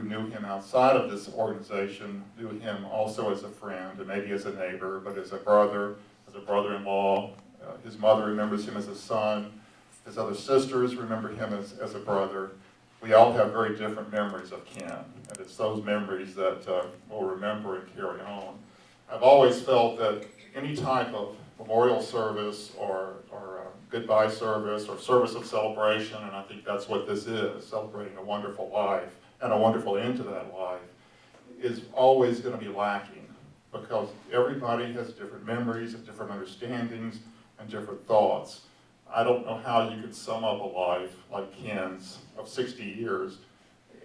who knew him outside of this organization knew him also as a friend and maybe as a neighbor, but as a brother, as a brother-in-law. His mother remembers him as a son. His other sisters remember him as a brother. We all have very different memories of Ken, and it's those memories that we'll remember and carry on. I've always felt that any type of memorial service or goodbye service or service of celebration, and I think that's what this is, celebrating a wonderful life and a wonderful end to that life, is always going to be lacking because everybody has different memories and different understandings and different thoughts. I don't know how you could sum up a life like Ken's of 60 years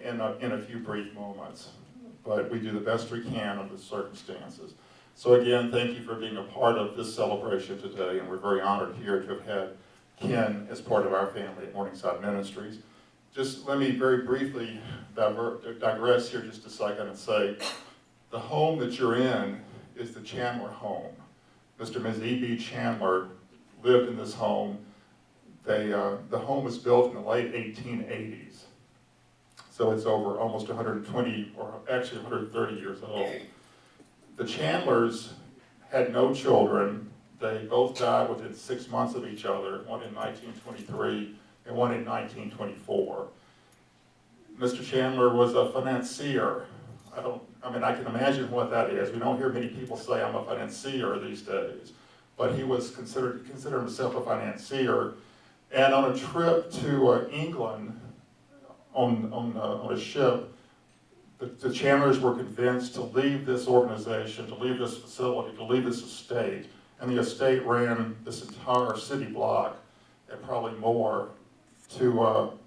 in a few brief moments, but we do the best we can under the circumstances. So again, thank you for being a part of this celebration today, and we're very honored here to have had Ken as part of our family at Morningside Ministries. Just let me very briefly digress here just a second and say, the home that you're in is the Chandler home. Mr. and Ms. E.B. Chandler lived in this home. The home was built in the late 1880s, so it's over almost 120, or actually 130 years old. The Chandlers had no children. They both died within 6 months of each other, one in 1923 and one in 1924. Mr. Chandler was a financier. I can imagine what that is. We don't hear many people say, I'm a financier these days, but he was considered himself a financier. And on a trip to England on a ship, the Chandlers were convinced to leave this organization, to leave this facility, to leave this estate, and the estate ran this entire city block and probably more to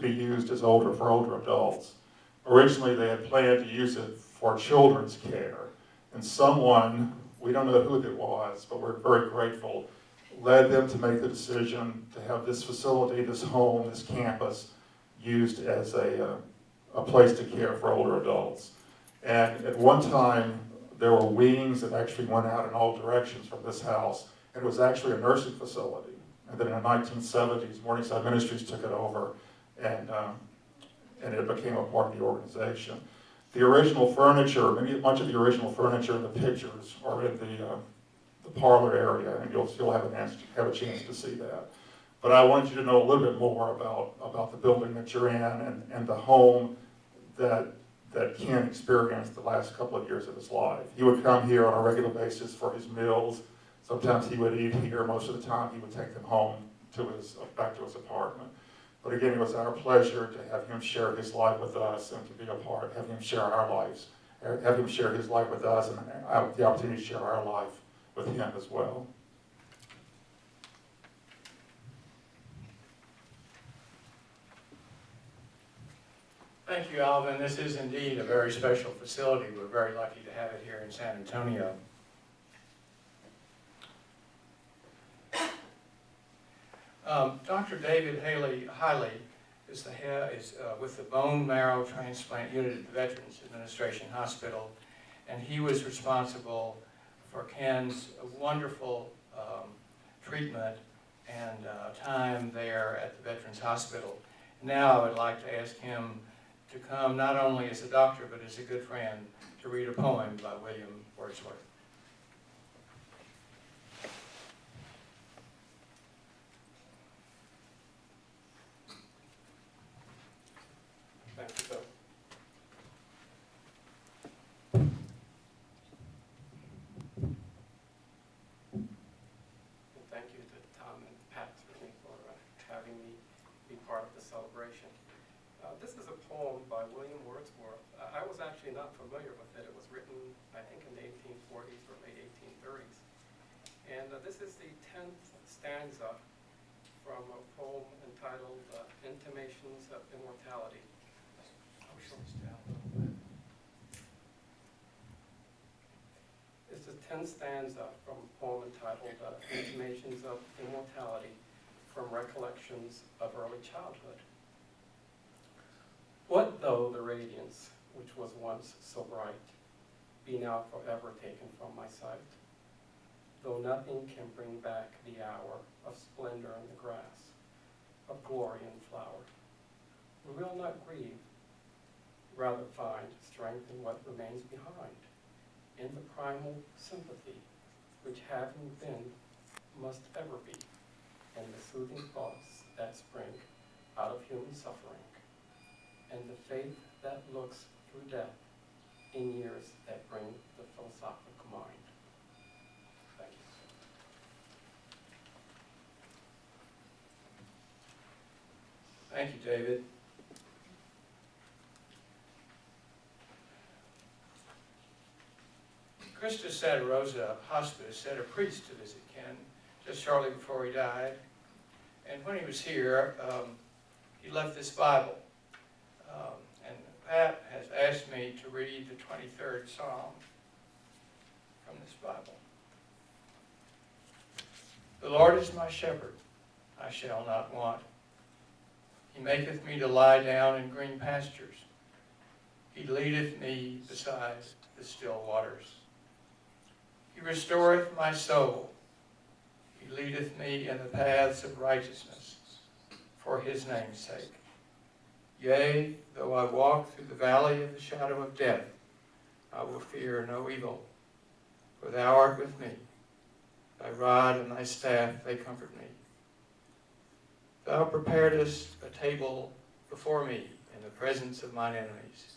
be used for older adults. Originally, they had planned to use it for children's care, and someone, we don't know who it was, but we're very grateful, led them to make the decision to have this facility, this home, this campus used as a place to care for older adults. And at one time, there were wings that actually went out in all directions from this house, and it was actually a nursing facility. And then in the 1970s, Morningside Ministries took it over, and it became a part of the organization. The original furniture, much of the original furniture in the pictures are in the parlor area, and you'll have a chance to see that. But I want you to know a little bit more about the building that you're in and the home that Ken experienced the last couple of years of his life. He would come here on a regular basis for his meals. Sometimes he would eat here. Most of the time he would take them home back to his apartment. But again, it was our pleasure to have him share his life with us and to be a part, have him share our lives, have him share his life with us, and have the opportunity to share our life with him as well. Thank you, Alvin. This is indeed a very special facility. We're very lucky to have it here in San Antonio. Dr. David Hiley is with the Bone Marrow Transplant Unit at the Veterans Administration Hospital, and he was responsible for Ken's wonderful treatment and time there at the Veterans Hospital. Now I would like to ask him to come not only as a doctor, but as a good friend, to read a poem by William Wordsworth. Thank you, Bill. And thank you to Tom and Pat certainly for having me be part of the celebration. This is a poem by William Wordsworth. I was actually not familiar with it. It was written, I think, in the 1840s or late 1830s. And this is the 10th stanza from a poem entitled Intimations of Immortality. I'll short this down a little bit. It's the 10th stanza from a poem entitled Intimations of Immortality from Recollections of Early Childhood. What though the radiance, which was once so bright, be now forever taken from my sight? Though nothing can bring back the hour of splendor in the grass, of glory in flower. We will not grieve, rather find strength in what remains behind, in the primal sympathy which having been must ever be, and the soothing thoughts that spring out of human suffering, and the faith that looks through death in years that bring the philosophical mind. Thank you. Thank you, David. Christus Santa Rosa Hospice sent a priest to visit Ken just shortly before he died. And when he was here, he left this Bible. And Pat has asked me to read the 23rd Psalm from this Bible. The Lord is my shepherd, I shall not want. He maketh me to lie down in green pastures. He leadeth me beside the still waters. He restoreth my soul. He leadeth me in the paths of righteousness for his name's sake. Yea, though I walk through the valley of the shadow of death, I will fear no evil, for thou art with me. Thy rod and thy staff, they comfort me. Thou preparedst a table before me in the presence of mine enemies.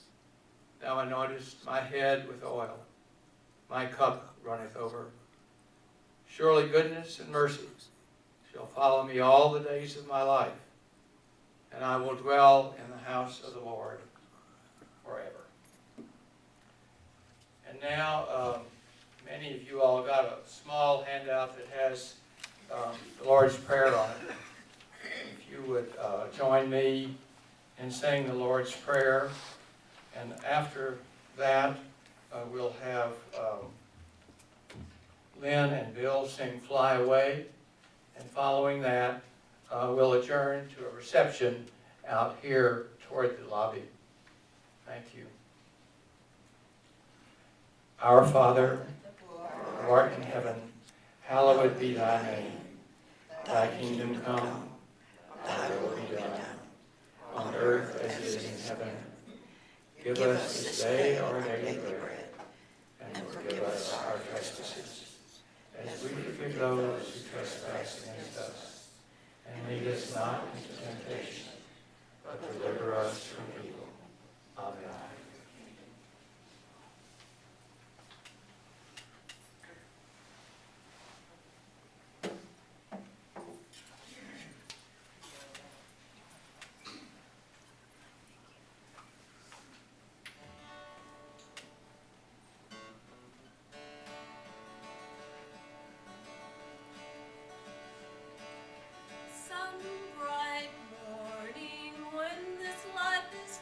Thou anointest my head with oil. My cup runneth over. Surely goodness and mercy shall follow me all the days of my life, and I will dwell in the house of the Lord forever. And now, many of you all got a small handout that has the Lord's Prayer on it. If you would join me in saying the Lord's Prayer, and after that, we'll have Lynn and Bill sing Fly Away, and following that, we'll adjourn to a reception out here toward the lobby. Thank you. Our Father, who art in heaven, hallowed be thy name. Thy kingdom come, thy will be done, on earth as it is in heaven. Give us this day our daily bread, and forgive us our trespasses, as we forgive those who trespass against us. And lead us not into temptation, but deliver us from evil. Amen. Some bright morning when this life is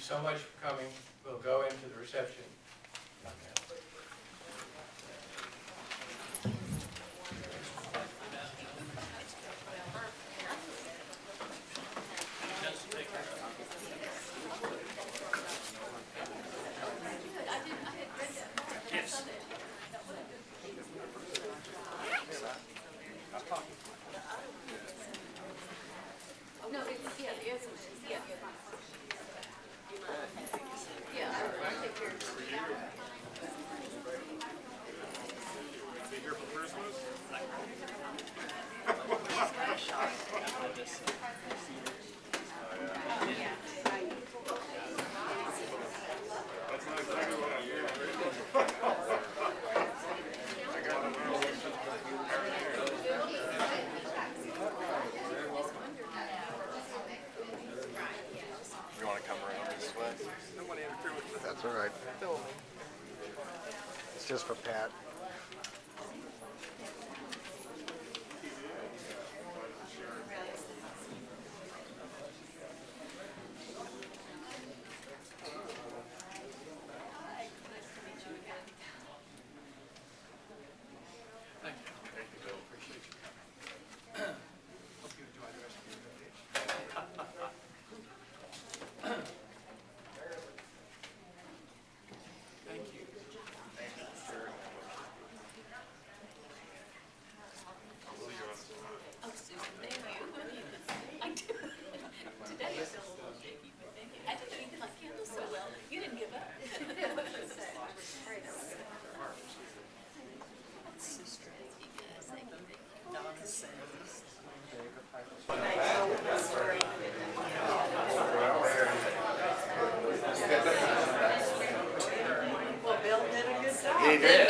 so much for coming. We'll go into the reception. No, it's, yeah, the other one, yeah. Yeah, I'll take care of it. You want to come around this way? That's all right. It's just for Pat. Thank you. Thank you, Bill. Appreciate you coming. Hope you enjoy the rest of your vacation. Thank you. Oh, Susan, thank you. I do. Today I feel a little shaky, but thank you. I didn't eat my candles so well. You didn't give up. So stressy, yes, thank you. Donna says. Well, Bill did a good job. He did.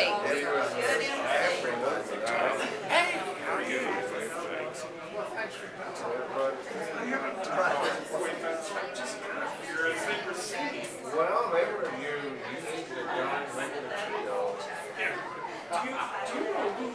Well, they were you need to join regular trio. Do you know who